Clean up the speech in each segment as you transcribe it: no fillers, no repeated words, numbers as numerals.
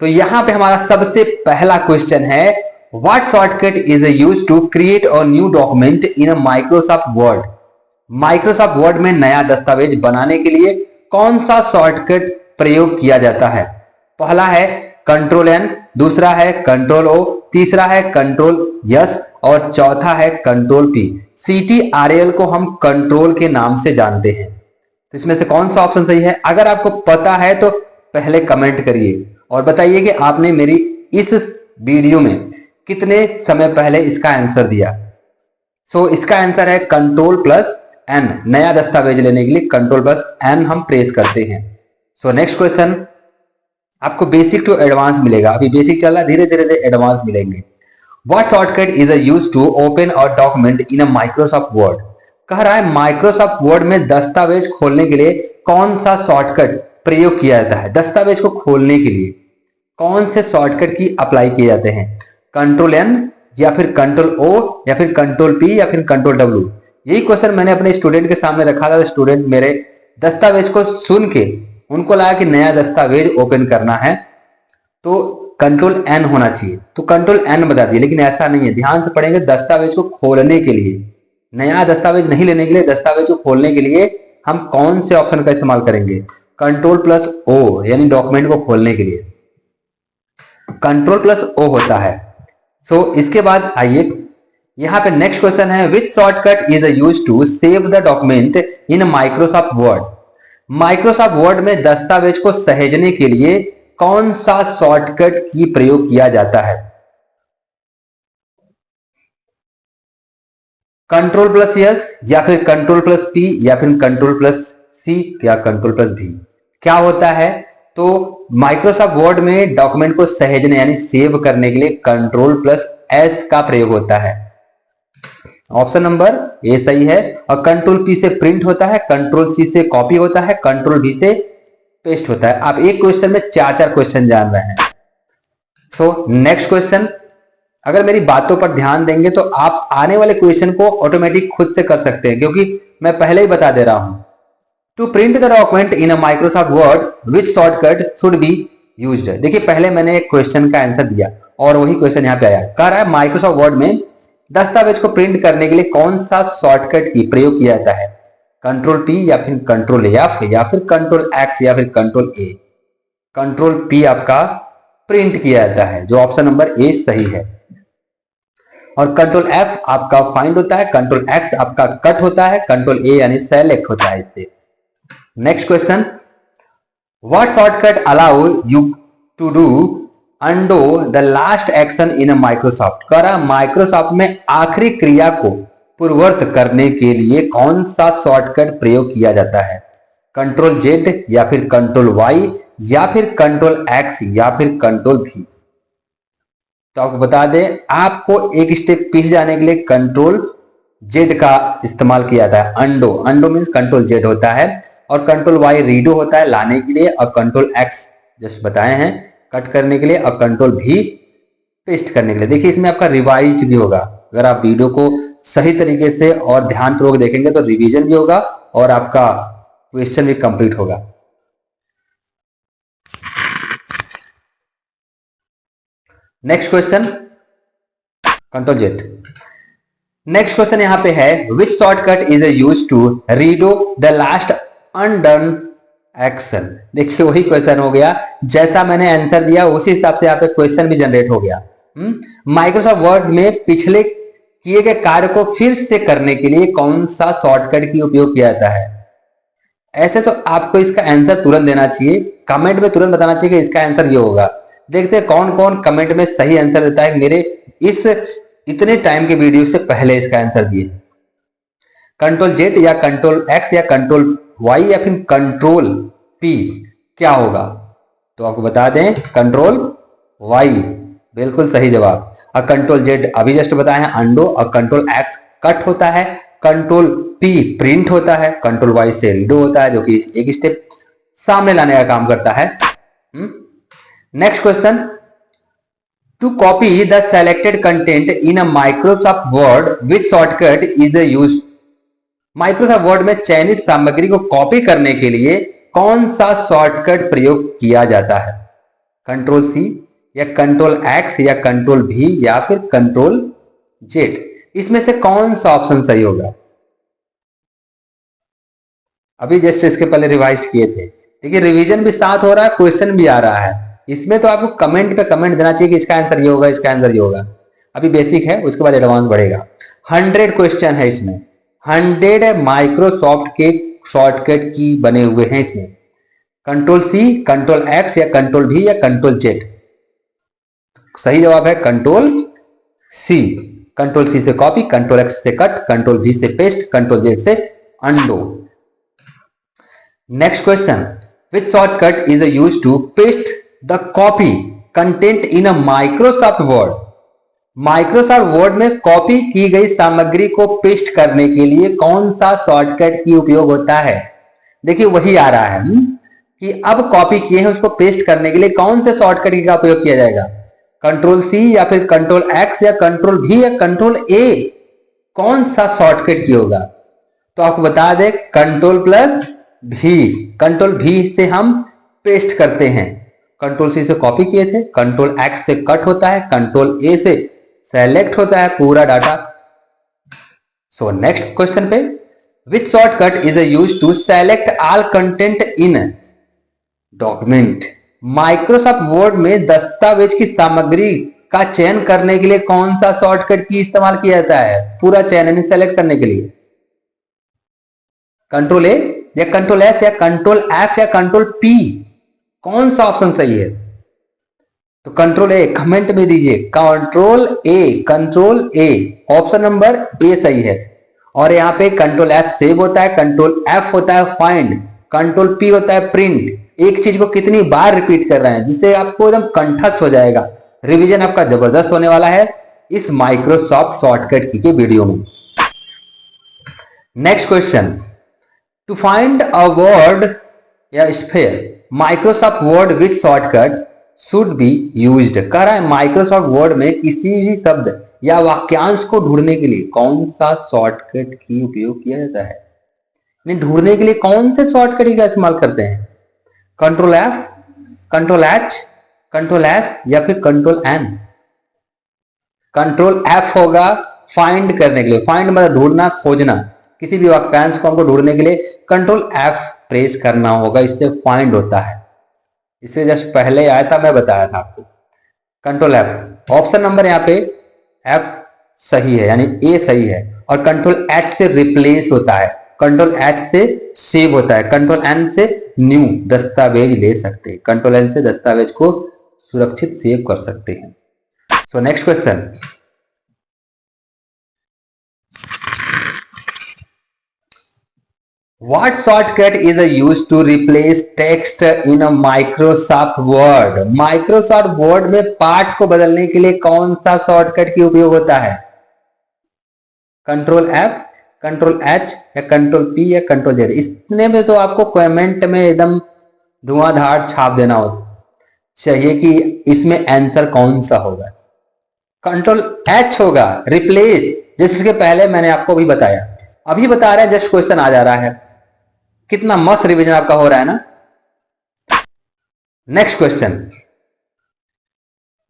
तो यहां पे हमारा सबसे पहला क्वेश्चन है, what shortcut is used to create a new document in Microsoft Word. Microsoft Word में नया दस्तावेज बनाने के लिए कौन सा शॉर्टकट प्रयोग किया जाता है। पहला है कंट्रोल एन, दूसरा है कंट्रोल ओ, तीसरा है कंट्रोल यस और चौथा है कंट्रोल पी। CTRL को हम कंट्रोल के नाम से जानते हैं। तो इसमें से कौन सा ऑप्शन सही है? अगर आपको पता है तो पहले कमेंट करिए और बताइए कि आपने मेरी इस वीडियो में कितने समय पहले इसका आंसर दिया। इसका आंसर है कंट्रोल प्लस एन। नया दस्तावेज लेने के लिए कंट्रोल प्लस एन हम प्रेस करते हैं। नेक्स्ट क्वेश्चन, आपको बेसिक टू एडवांस मिलेगा। अभी बेसिक चल रहा है, धीरे धीरे एडवांस मिलेंगे। What shortcut is used to open a document in a Microsoft Word. कह रहा है माइक्रोसॉफ्ट वर्ड में दस्तावेज खोलने के लिए कौन सा शॉर्टकट प्रयोग किया जाता है। दस्तावेज को खोलने के लिए कौन से शॉर्टकट की अप्लाई किए जाते हैं? कंट्रोल एन या फिर कंट्रोल ओ या फिर कंट्रोल पी या फिर कंट्रोल डब्ल्यू। यही क्वेश्चन मैंने अपने स्टूडेंट के सामने रखा था। स्टूडेंट मेरे दस्तावेज को सुन के उनको लगा कि नया दस्तावेज ओपन करना है तो कंट्रोल एन होना चाहिए, तो कंट्रोल एन बता दिए, लेकिन ऐसा नहीं है। ध्यान से पढ़ेंगे, दस्तावेज को खोलने के लिए, नया दस्तावेज नहीं लेने के लिए, दस्तावेज को खोलने के लिए हम कौन से ऑप्शन का इस्तेमाल करेंगे? कंट्रोल प्लस ओ, यानी डॉक्यूमेंट को खोलने के लिए कंट्रोल प्लस ओ होता है। इसके बाद आइए यहां पे नेक्स्ट क्वेश्चन है, which shortcut is used to save the document in Microsoft Word. Microsoft Word में दस्तावेज को सहेजने के लिए कौन सा शॉर्टकट की प्रयोग किया जाता है? कंट्रोल प्लस यस या फिर कंट्रोल प्लस पी या फिर कंट्रोल प्लस सी या कंट्रोल प्लस वी। क्या होता है? तो माइक्रोसॉफ्ट वर्ड में डॉक्यूमेंट को सहेजने यानी सेव करने के लिए कंट्रोल प्लस एस का प्रयोग होता है। ऑप्शन नंबर ए सही है। और कंट्रोल पी से प्रिंट होता है, कंट्रोल सी से कॉपी होता है, कंट्रोल वी से पेस्ट होता है। आप एक क्वेश्चन में चार चार क्वेश्चन जान रहे हैं। नेक्स्ट क्वेश्चन, अगर मेरी बातों पर ध्यान देंगे तो आप आने वाले क्वेश्चन को ऑटोमेटिक खुद से कर सकते हैं, क्योंकि मैं पहले ही बता दे रहा हूं। To print the document in a Microsoft Word which shortcut should be used. देखिए पहले मैंने एक क्वेश्चन का आंसर दिया और वही क्वेश्चन यहां पे आया। कह रहा है माइक्रोसॉफ्ट वर्ड में दस्तावेज को प्रिंट करने के लिए कौन सा शॉर्टकट की प्रयोग किया जाता है? कंट्रोल पी या फिर कंट्रोल एफ या फिर कंट्रोल एक्स या फिर कंट्रोल ए। कंट्रोल पी आपका प्रिंट किया जाता है, जो ऑप्शन नंबर ए सही है। और कंट्रोल एफ आपका फाइंड होता है, कंट्रोल एक्स आपका कट होता है, कंट्रोल ए यानी सेलेक्ट होता है इससे। Next question, what shortcut allow you to do undo the last action in Microsoft. करा माइक्रोसॉफ्ट में आखिरी क्रिया को पूर्ववर्त करने के लिए कौन सा शॉर्टकट प्रयोग किया जाता है? कंट्रोल जेड या फिर कंट्रोल वाई या फिर कंट्रोल एक्स या फिर कंट्रोल भी। तो आपको बता दें, आपको एक स्टेप पीछे जाने के लिए कंट्रोल जेड का इस्तेमाल किया जाता है। अंडो, अंडो मीन्स कंट्रोल जेड होता है, और कंट्रोल वाई रीडो होता है लाने के लिए, और कंट्रोल एक्स जस्ट बताए हैं कट करने के लिए, और कंट्रोल भी पेस्ट करने के लिए। देखिए इसमें आपका रिवाइज भी होगा। अगर आप वीडियो को सही तरीके से और ध्यानपूर्वक देखेंगे तो रिवीजन भी होगा और आपका क्वेश्चन भी कंप्लीट होगा। Next question, control Z. Next question यहां पे है, which shortcut is used to redo the last undone action. देखिए वही क्वेश्चन हो गया, जैसा मैंने आंसर दिया उसी हिसाब से यहाँ पे क्वेश्चन भी जनरेट हो गया। माइक्रोसॉफ्ट वर्ड में पिछले किए गए कार्य को फिर से करने के लिए कौन सा शॉर्टकट की उपयोग किया जाता है? ऐसे तो आपको इसका आंसर तुरंत देना चाहिए, कमेंट में तुरंत बताना चाहिए कि इसका आंसर ये होगा। देखते हैं कौन कौन कमेंट में सही आंसर देता है मेरे इस इतने टाइम के वीडियो से पहले इसका आंसर दिए। कंट्रोल जेड या कंट्रोल एक्स या कंट्रोल वाई या फिर कंट्रोल पी क्या होगा? तो आपको बता दें कंट्रोल वाई बिल्कुल सही जवाब। और कंट्रोल जेड अभी जस्ट बताया है अंडो, और कंट्रोल एक्स कट होता है, कंट्रोल पी प्रिंट होता है, कंट्रोल वाई से रीडो होता है जो कि एक स्टेप सामने लाने का काम करता है। Next question, to copy the selected content in a Microsoft Word which shortcut is used. Microsoft Word में चयनित सामग्री को कॉपी करने के लिए कौन सा शॉर्टकट प्रयोग किया जाता है? कंट्रोल सी या कंट्रोल एक्स या कंट्रोल भी या फिर कंट्रोल जेड, इसमें से कौन सा ऑप्शन सही होगा? अभी जस्ट इसके पहले रिवाइज किए थे। देखिए रिवीजन भी साथ हो रहा है, क्वेश्चन भी आ रहा है। इसमें तो आपको कमेंट पे कमेंट देना चाहिए कि इसका आंसर ये होगा, इसका आंसर ये होगा। अभी बेसिक है, उसके बाद एडवांस बढ़ेगा। 100 क्वेश्चन है इसमें, 100 माइक्रोसॉफ्ट के शॉर्टकट की बने हुए हैं इसमें। कंट्रोल सी, कंट्रोल एक्स या कंट्रोल भी या कंट्रोल जेड? सही जवाब है कंट्रोल सी। कंट्रोल सी से कॉपी, कंट्रोल एक्स से कट, कंट्रोल भी से पेस्ट, कंट्रोल जेड से undo. Next question, which shortcut is used to paste the copy content in a Microsoft Word? Microsoft Word में copy की गई सामग्री को paste करने के लिए कौन सा शॉर्टकट की उपयोग होता है? देखिए वही आ रहा है कि अब कॉपी किए हैं उसको पेस्ट करने के लिए कौन से शॉर्टकट का उपयोग किया जाएगा? कंट्रोल सी या फिर कंट्रोल एक्स या कंट्रोल भी या कंट्रोल ए? कौन सा शॉर्टकट की होगा? तो आपको बता दें कंट्रोल प्लस भी। कंट्रोल भी से हम पेस्ट करते हैं, कंट्रोल सी से कॉपी किए थे, कंट्रोल एक्स से कट होता है, कंट्रोल ए से सेलेक्ट होता है पूरा डाटा। सो नेक्स्ट क्वेश्चन पे, which shortcut is used to select all content in document? Microsoft Word में दस्तावेज की सामग्री का चयन करने के लिए कौन सा शॉर्टकट की इस्तेमाल किया जाता है? पूरा चयन यानी सेलेक्ट करने के लिए कंट्रोल ए या कंट्रोल एस या कंट्रोल एफ या कंट्रोल पी? कौन सा ऑप्शन सही है? तो कंट्रोल ए, कमेंट में दीजिए कंट्रोल ए, कंट्रोल ए, ऑप्शन नंबर ए सही है। और यहाँ पे कंट्रोल एफ सेव होता है, कंट्रोल एफ होता है फाइंड, कंट्रोल पी होता है प्रिंट। एक चीज को कितनी बार रिपीट कर रहे हैं जिससे आपको एकदम कंठस्थ हो जाएगा। रिवीजन आपका जबरदस्त होने वाला है इस माइक्रोसॉफ्ट शॉर्टकट की के वीडियो में। Next question, to find a word या spare Microsoft Word with shortcut should be used. कह रहा है माइक्रोसॉफ्ट वर्ड में किसी भी शब्द या वाक्यांश को ढूंढने के लिए कौन सा शॉर्टकट की उपयोग किया जाता है? ढूंढने के लिए कौन से शॉर्टकट का इस्तेमाल करते हैं? Control F, control H, control S या फिर कंट्रोल एन? कंट्रोल एफ होगा फाइंड करने के लिए, फाइंड मतलब ढूंढना, खोजना। किसी भी वाक्यांश को हमको ढूंढने के लिए कंट्रोल एफ प्रेस करना होगा, इससे फाइंड होता है। इससे जस्ट पहले आया था, मैं बताया था आपको कंट्रोल एफ। ऑप्शन नंबर यहाँ पे एफ सही है यानी ए सही है। और कंट्रोल एच से रिप्लेस होता है, कंट्रोल एच से सेव होता है, कंट्रोल एन से न्यू दस्तावेज ले सकते हैं, कंट्रोल एन से दस्तावेज को सुरक्षित सेव कर सकते हैं। सो next question, What shortcut is used to replace text in a Microsoft Word? Microsoft Word में पाठ को बदलने के लिए कौन सा शॉर्टकट की उपयोग होता है? कंट्रोल एफ, कंट्रोल एच या कंट्रोल पी या कंट्रोल जेड? इतने में तो आपको कमेंट में एकदम धुआंधार छाप देना हो चाहिए कि इसमें आंसर कौन सा होगा। कंट्रोल एच होगा, रिप्लेस, जिसके पहले मैंने आपको भी बताया, अभी बता रहे हैं, जस्ट क्वेश्चन आ जा रहा है। कितना मस्त रिवीजन आपका हो रहा है ना। Next question,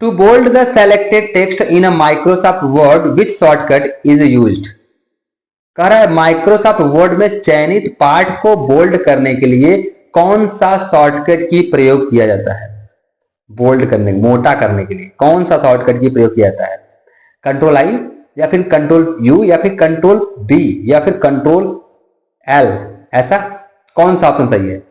to bold the selected text in a Microsoft Word which shortcut is used? कह रहा है माइक्रोसॉफ्ट वर्ड में चयनित पाठ को बोल्ड करने के लिए कौन सा शॉर्टकट की प्रयोग किया जाता है? बोल्ड करने, मोटा करने के लिए कौन सा शॉर्टकट की प्रयोग किया जाता है? कंट्रोल आई या फिर कंट्रोल यू या फिर कंट्रोल बी या फिर कंट्रोल एल? ऐसा कौन सा ऑप्शन सही है?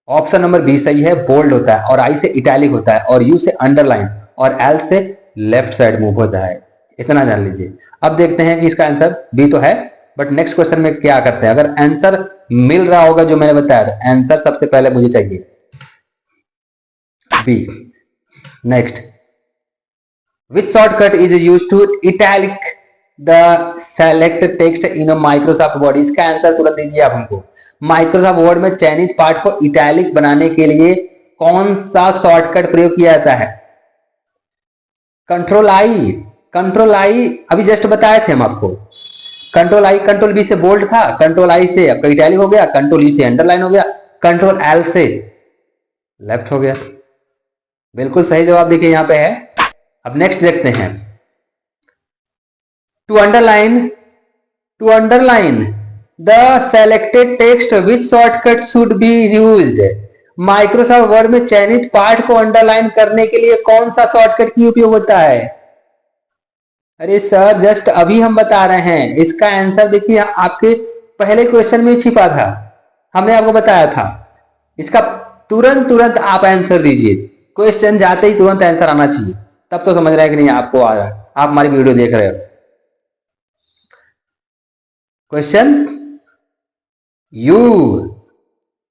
ऑप्शन नंबर बी सही है, बोल्ड होता है और आई से इटैलिक होता है और यू से अंडरलाइन और एल से लेफ्ट साइड मूव होता है। इतना जान लीजिए। अब देखते हैं कि इसका आंसर बी तो है, बट नेक्स्ट क्वेश्चन में क्या करते हैं। अगर आंसर मिल रहा होगा जो मैंने बताया था, आंसर सबसे पहले मुझे चाहिए B. Next, which shortcut is used to italic the select text in a Microsoft Word? इसका आंसर तुरंत दीजिए आप हमको। माइक्रोसॉफ्ट वर्ड में चयनित पाठ को इटैलिक बनाने के लिए कौन सा शॉर्टकट प्रयोग किया जाता है? कंट्रोल आई, कंट्रोल आई अभी जस्ट बताए थे हम आपको। कंट्रोल आई, कंट्रोल बी से बोल्ड था, कंट्रोल आई से आपका इटैलिक हो गया, कंट्रोल ई से अंडरलाइन हो गया, कंट्रोल एल से लेफ्ट हो गया। बिल्कुल सही जवाब देखिए यहाँ पे है। अब नेक्स्ट देखते हैं। To underline the selected text which shortcut should be used. Microsoft Word में चयनित पाठ को अंडरलाइन करने के लिए कौन सा शॉर्टकट की उपयोग होता है? अरे सर जस्ट अभी हम बता रहे हैं, इसका आंसर देखिए आपके पहले क्वेश्चन में छिपा था, हमने आपको बताया था। इसका तुरंत तुरंत आप आंसर दीजिए, क्वेश्चन जाते ही तुरंत आंसर आना चाहिए, तब तो समझ रहे हैं कि नहीं आपको आ रहा है, आप हमारी वीडियो देख रहे हो। Question you,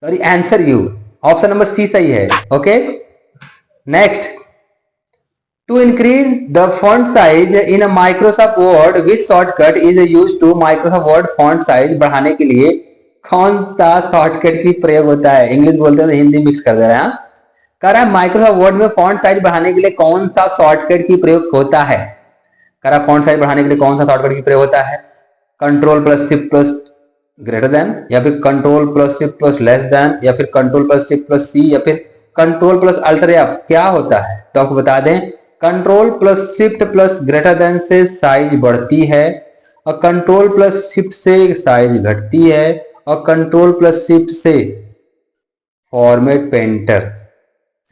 sorry answer you, option number C सही है। Okay next, to increase the font size in Microsoft Word which shortcut is use to. Microsoft Word font size बढ़ाने के लिए कौन सा शॉर्टकट की प्रयोग होता है? इंग्लिश बोलते हैं तो हिंदी मिक्स कर दे रहे हैं। कह रहा है माइक्रोसॉफ्ट वर्ड में फॉन्ट साइज बढ़ाने के लिए कौन सा शॉर्टकट की प्रयोग होता है? कह रहा है फॉन्ट साइज बढ़ाने के लिए कौन सा शॉर्टकट की प्रयोग होता है? Control plus shift plus greater than, या फिर control plus shift plus less than, या फिर control plus shift plus C, या फिर कंट्रोल प्लस अल्टर एफ, क्या होता है? तो आपको बता दें control plus shift plus greater than से साइज बढ़ती है, और कंट्रोल प्लस शिफ्ट से साइज घटती है, और कंट्रोल प्लस शिफ्ट से फॉर्मेट पेंटर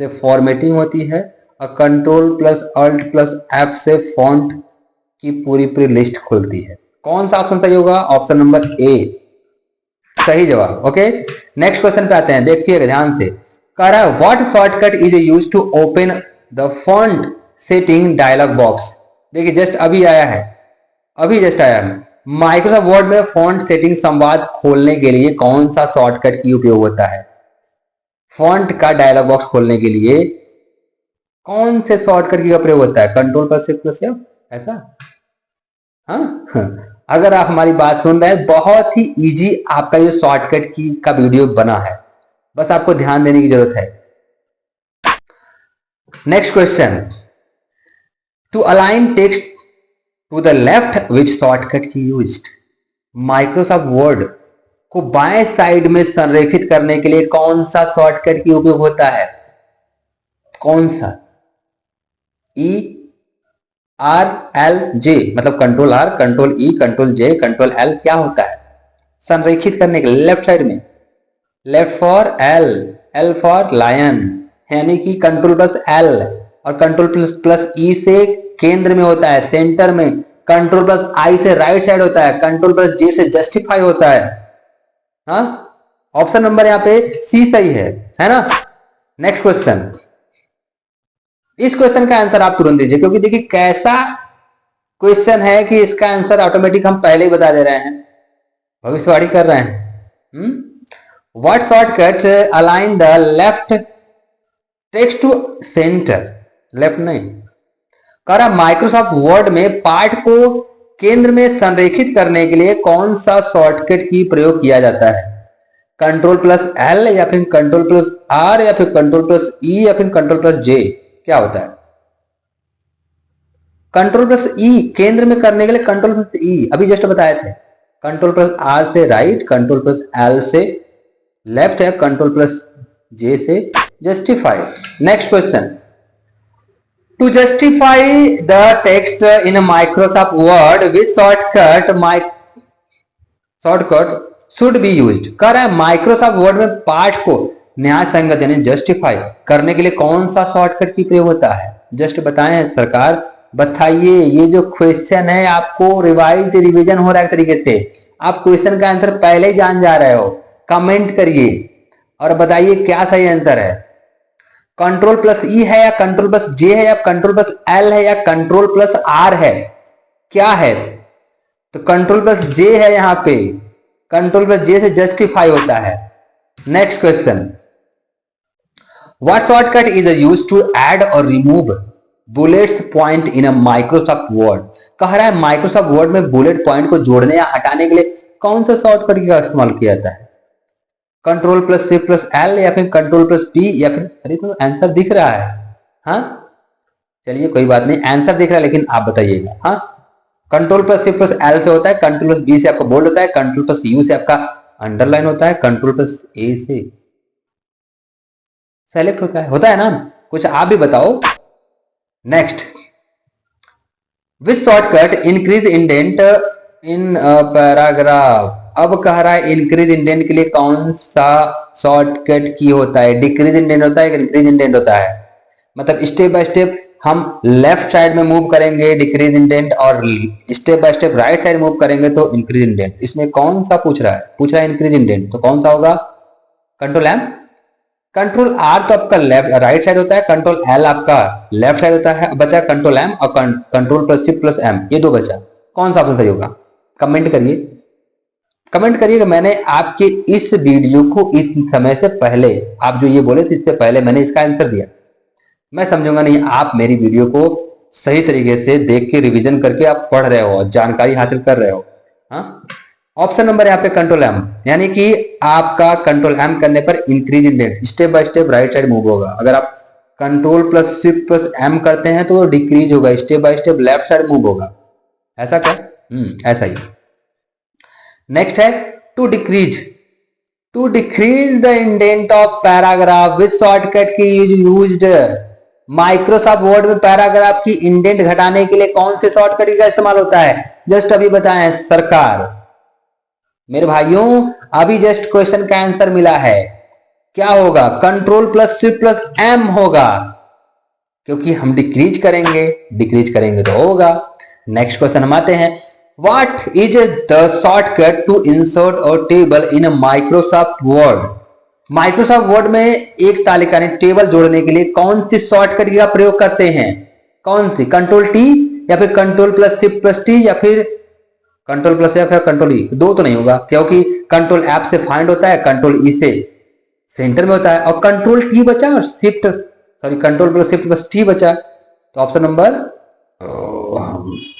से फॉर्मेटिंग होती है, और control plus alt plus F से फॉन्ट की पूरी पूरी लिस्ट खुलती है। कौन सा ऑप्शन सही होगा? ऑप्शन नंबर ए सही जवाब। ओके नेक्स्ट क्वेश्चन पे आते हैं, देखिएगा ध्यान से। कह रहा है what shortcut is used to open the font setting dialogue box. देखिए जस्ट अभी आया है, अभी जस्ट आया है। माइक्रोसॉफ्ट वर्ड में फॉन्ट सेटिंग संवाद खोलने के लिए कौन सा शॉर्टकट की उपयोग होता है? फॉन्ट का डायलॉग बॉक्स खोलने के लिए कौन से शॉर्टकट की प्रयोग होता है? Control plus shift plus F, ऐसा? हाँ अगर आप हमारी बात सुन रहे हैं, बहुत ही इजी आपका ये शॉर्टकट की का वीडियो बना है, बस आपको ध्यान देने की जरूरत है। Next question, to align text to the left which shortcut key used. Microsoft Word को बाएं साइड में संरेखित करने के लिए कौन सा शॉर्टकट की उपयोग होता है? कौन सा? ई आर एल जे, मतलब control R, control E, control J, control L, क्या होता है? संरेखित करने के लिए लेफ्ट साइड में, left for L, L for lion, यानी कि कंट्रोल प्लस एल और कंट्रोल प्लस प्लस ई से केंद्र में होता है, सेंटर में। कंट्रोल प्लस आई से राइट साइड होता है, कंट्रोल प्लस जे से जस्टिफाई होता है। हाँ ऑप्शन नंबर यहाँ पे सी सही है ना। नेक्स्ट क्वेश्चन, इस क्वेश्चन का आंसर आप तुरंत दीजिए, क्योंकि देखिए कैसा क्वेश्चन है कि इसका आंसर ऑटोमेटिक हम पहले ही बता दे रहे हैं, भविष्यवाणी कर रहे हैं। What shortcut align the left text to center, left नहीं, कह रहा माइक्रोसॉफ्ट वर्ड में पाठ को केंद्र में संरेखित करने के लिए कौन सा शॉर्टकट की प्रयोग किया जाता है? कंट्रोल प्लस एल, या फिर कंट्रोल प्लस आर, या फिर कंट्रोल प्लस ई, या फिर कंट्रोल प्लस जे, क्या होता है? कंट्रोल प्लस ई केंद्र में करने के लिए कंट्रोल प्लस ई अभी जस्ट बताए थे, कंट्रोल प्लस आर से राइट, कंट्रोल प्लस एल से लेफ्ट है, कंट्रोल प्लस जे से justify. Next question, to justify the text in Microsoft Word which shortcut should be used. कह रहा है माइक्रोसॉफ्ट वर्ड में पाठ को न्याय संगत यानी जस्टिफाई करने के लिए कौन सा शॉर्टकट की प्रयोग होता है? जस्ट बताएं सरकार, बताइए। ये जो क्वेश्चन है आपको रिवीजन हो रहा है तरीके से, आप क्वेश्चन का आंसर पहले ही जान जा रहे हो। कमेंट करिए और बताइए क्या सही आंसर है। कंट्रोल प्लस ई है, या कंट्रोल प्लस जे है, या कंट्रोल प्लस एल है, या कंट्रोल प्लस आर है, क्या है? तो कंट्रोल प्लस जे है, यहां पे कंट्रोल प्लस जे से जस्टिफाई होता है। Next question, what shortcut is used to add और remove bullets point in a Microsoft Word. कह रहा है माइक्रोसॉफ्ट वर्ड में बुलेट पॉइंट को जोड़ने या हटाने के लिए कौन सा शॉर्टकट का इस्तेमाल किया जाता है? Control plus shift plus L, या फिर कंट्रोल प्लस पी, या फिर, अरे तो आंसर दिख रहा है। हाँ चलिए कोई बात नहीं, आंसर दिख रहा है लेकिन आप बताइएगा। हाँ control plus shift plus L से होता है, कंट्रोल प्लस बी से आपका बोल्ड होता है, कंट्रोल प्लस यू से आपका अंडरलाइन होता है, कंट्रोल प्लस ए से सेलेक्ट होता है ना। कुछ आप भी बताओ। Next, which shortcut increase indent in paragraph. अब कह रहा है इंक्रीज इंडेंट के लिए कौन सा शॉर्टकट की होता है, डिक्रीज इंडेंट होता है कि इंक्रीज इंडेंट होता है। मतलब स्टेप बाय स्टेप हम लेफ्ट साइड में मूव करेंगे डिक्रीज इंडेंट, और step by step right side move करेंगे तो इंक्रीज इंडेंट। इसमें कौन सा पूछ रहा है, पूछ रहा है इंक्रीज इंडेंट, तो कौन सा होगा, कंट्रोल एम। कंट्रोल आर तो आपका लेफ्ट राइट साइड होता है, कंट्रोल एल आपका लेफ्ट साइड होता है, बचा कंट्रोल एम और control plus shift plus M, ये दो बचा। कौन सा ऑप्शन सही होगा, कमेंट करिए। कमेंट करिएगा। मैंने आपके इस वीडियो को इस समय से पहले, आप जो ये बोले थे इससे पहले मैंने इसका आंसर दिया। मैं समझूंगा नहीं, आप मेरी वीडियो को सही तरीके से देख के रिवीजन करके आप पढ़ रहे हो, जानकारी हासिल कर रहे हो। हाँ, ऑप्शन नंबर यहाँ पे कंट्रोल एम, यानी कि आपका कंट्रोल एम करने पर increase indent step by step right side move होगा। अगर आप control plus shift plus M करते हैं तो डिक्रीज होगा, step by step left side move होगा। ऐसा क्या, ऐसा ही। नेक्स्ट है to decrease the indent of paragraph which shortcut key used. Microsoft Word में पैराग्राफ की इंडेंट घटाने के लिए कौन से शॉर्टकट का इस्तेमाल होता है, जस्ट अभी बताएं सरकार। मेरे भाइयों अभी जस्ट क्वेश्चन का आंसर मिला है, क्या होगा, control plus shift plus M होगा, क्योंकि हम डिक्रीज करेंगे तो होगा। नेक्स्ट क्वेश्चन हम आते हैं, what is the shortcut to insert a table in Microsoft Word. Microsoft Word में एक तालिका ने टेबल जोड़ने के लिए कौन सी शॉर्टकट का प्रयोग करते हैं, कौन सी, कंट्रोल टी या फिर control plus shift plus T या फिर कंट्रोल प्लस एफ या कंट्रोल ई। दो तो नहीं होगा, क्योंकि कंट्रोल एफ से फाइंड होता है, कंट्रोल ई से सेंटर में होता है, और कंट्रोल टी बचा और shift control plus shift plus T बचा। तो ऑप्शन नंबर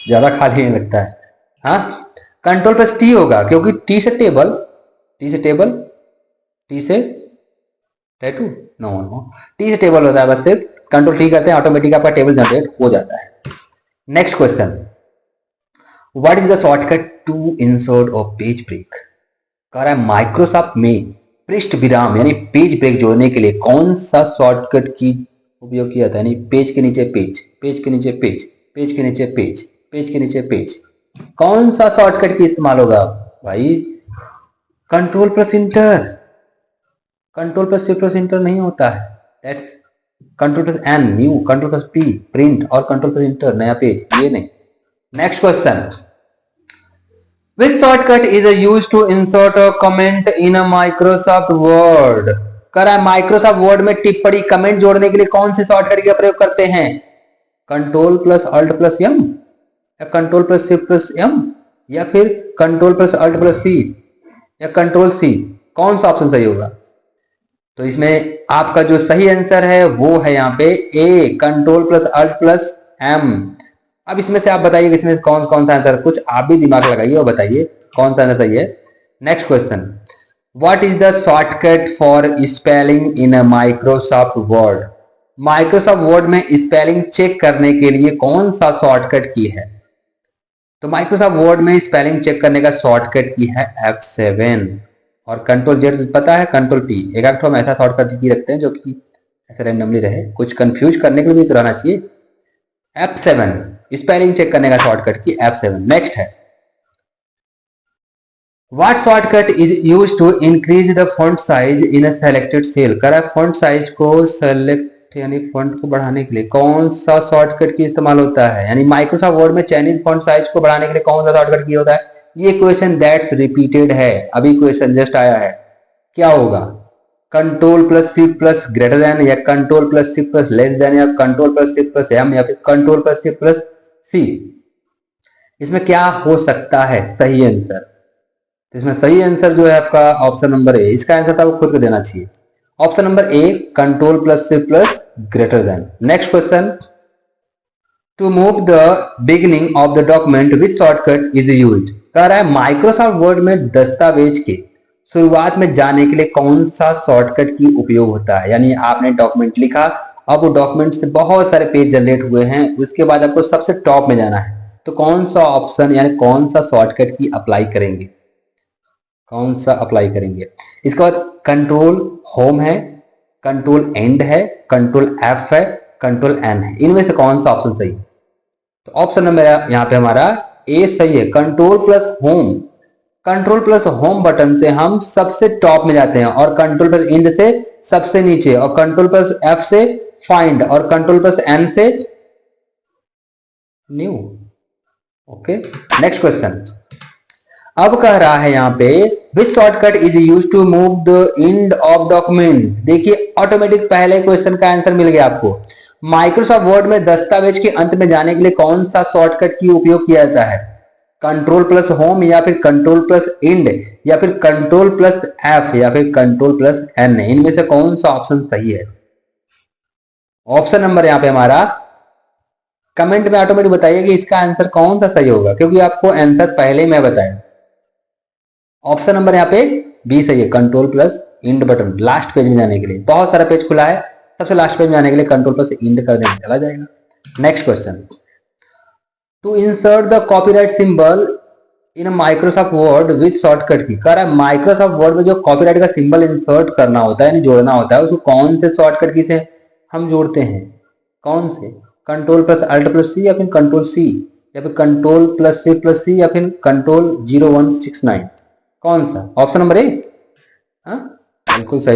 ज्यादा खाली नहीं लगता है, हाँ कंट्रोल प्लस टी होगा, क्योंकि टी से टेबल टी से टैटू नो टी से टेबल होता है, बस सिर्फ कंट्रोल टी करते हैं ऑटोमेटिक आपका टेबल जनरेट हो जाता है। Next question, what is the shortcut to insert a page break. कह रहा है माइक्रोसॉफ्ट में पृष्ठ विराम यानी पेज ब्रेक जोड़ने के लिए कौन सा शॉर्टकट की उपयोग किया था, यानी पेज के नीचे पेज, पेज के नीचे पेज, पेज के नीचे पेज, पेज के नीचे पेज, कौन सा शॉर्टकट की इस्तेमाल होगा भाई, control plus enter. Control plus shift plus enter नहीं होता है, that's control plus N new, control plus P print और कंट्रोल प्लस इंटर नया पेज, ये नहीं। Next question, which shortcut is used to insert a comment in a Microsoft Word। कह रहा है माइक्रोसॉफ्ट वर्ड में टिप्पणी कमेंट जोड़ने के लिए कौन से शॉर्टकट का प्रयोग करते हैं, control plus alt plus M या control plus shift plus M या फिर control plus alt plus C या कंट्रोल सी, कौन सा ऑप्शन सही होगा। तो इसमें आपका जो सही आंसर है वो है यहाँ पे A, control plus alt plus M. अब इसमें से आप बताइए कि इसमें कौन कौन सा आंसर, कुछ आप भी दिमाग लगाइए और बताइए कौन सा आंसर सही है। Next question, what is the shortcut for spelling in Microsoft Word. Microsoft Word में स्पेलिंग चेक करने के लिए कौन सा शॉर्टकट की है, तो माइक्रोसॉफ्ट वर्ड में स्पेलिंग चेक करने का शॉर्टकट की है F7 और कंट्रोल जेड पता है, कंट्रोल टी। एक आध हम ऐसा शॉर्टकट की रखते हैं जो कि ऐसे रैंडमली रहे, कुछ कंफ्यूज करने के लिए भी तो रहना चाहिए। F7 स्पेलिंग चेक करने का शॉर्टकट की F7। नेक्स्ट है, what shortcut is used to increase the font size in a selected cell. कह रहा है फॉन्ट साइज को सेलेक्ट यानी फॉन्ट को बढ़ाने के लिए कौन सा शॉर्टकट की इस्तेमाल होता है, यानी माइक्रोसॉफ्ट वर्ड में चाइनीज फॉन्ट साइज को बढ़ाने के लिए कौन सा शॉर्टकट की होता है। ये क्वेश्चन दैट्स रिपीटेड है, अभी क्वेश्चन जस्ट आया है, क्या होगा, control plus shift plus greater than या control plus shift plus less than या control plus shift plus M या फिर control plus shift plus C. इसमें क्या हो सकता है सही आंसर, तो इसमें सही आंसर जो है आपका ऑप्शन नंबर ए, इसका आंसर तो आपको खुद को देना चाहिए। Option number A, control plus shift plus greater than. Next question, to move the beginning of the document which shortcut is used. कह रहा है माइक्रोसॉफ्ट वर्ड में दस्तावेज के शुरुआत में जाने के लिए कौन सा शॉर्टकट की उपयोग होता है, यानी आपने डॉक्यूमेंट लिखा, अब वो डॉक्यूमेंट से बहुत सारे पेज जनरेट हुए हैं, उसके बाद आपको सबसे टॉप में जाना है, तो कौन सा ऑप्शन यानी कौन सा शॉर्टकट की अप्लाई करेंगे, कौन सा अप्लाई करेंगे। इसके बाद कंट्रोल होम है, कंट्रोल एंड है, कंट्रोल एफ है, कंट्रोल एन है। इनमें से कौन सा ऑप्शन सही है? तो ऑप्शन नंबर यहाँ पे हमारा ए सही है, control plus home. Control plus home button से हम सबसे टॉप में जाते हैं और कंट्रोल प्लस इंड से सबसे नीचे, और कंट्रोल प्लस एफ से फाइंड, और कंट्रोल प्लस एन से न्यू। Okay, next question. अब कह रहा है यहाँ पे which shortcut is use to move the end of document. देखिए ऑटोमेटिक पहले क्वेश्चन का आंसर मिल गया आपको। माइक्रोसॉफ्ट वर्ड में दस्तावेज के अंत में जाने के लिए कौन सा शॉर्टकट की उपयोग किया जाता है? कंट्रोल प्लस होम, या फिर कंट्रोल प्लस इंड, या फिर कंट्रोल प्लस एफ, या फिर कंट्रोल प्लस एन। इनमें से कौन सा ऑप्शन सही है? ऑप्शन नंबर यहाँ पे हमारा कमेंट में ऑटोमेटिक बताइए कि इसका आंसर कौन सा सही होगा, क्योंकि आपको आंसर पहले ही मैं बताया। ऑप्शन नंबर यहाँ पे बी सही है, control plus end button. Last page में जाने के लिए, बहुत सारा पेज खुला है, सबसे लास्ट पेज में जाने के लिए कंट्रोल प्लस इंड कर देना चला जाएगा। Next question, to insert the copyright symbol in Microsoft Word with shortcut key. कह रहा है माइक्रोसॉफ्ट वर्ड में जो कॉपीराइट का सिंबल इंसर्ट करना होता है, जोड़ना होता है, उसको कौन से शॉर्टकट की से हम जोड़ते हैं? कौन से? Control plus alt plus C, या फिर कंट्रोल सी, या फिर control plus C plus C, या फिर कंट्रोल 0169? कौन सा? ऑप्शन नंबर ए। बिल्कुल सही।